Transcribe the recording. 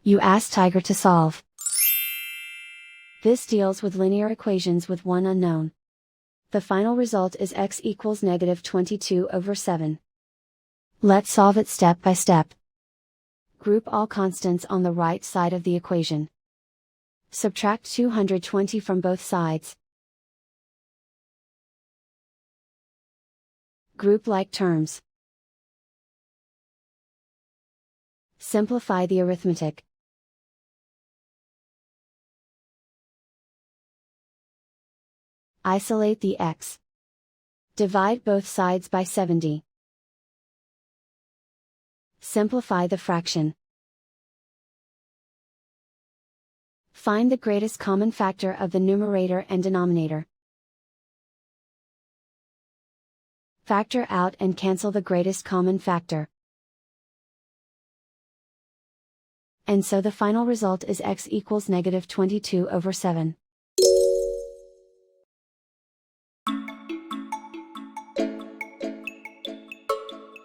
You ask Tiger to solve. This deals with linear equations with one unknown. The final result is x equals -22/7. Let's solve it step by step. Group all constants on the right side of the equation. Subtract 220 from both sides. Group like terms. Simplify the arithmetic. Isolate the x. Divide both sides by 70. Simplify the fraction. Find the greatest common factor of the numerator and denominator. Factor out and cancel the greatest common factor. And so the final result is x equals -22/7.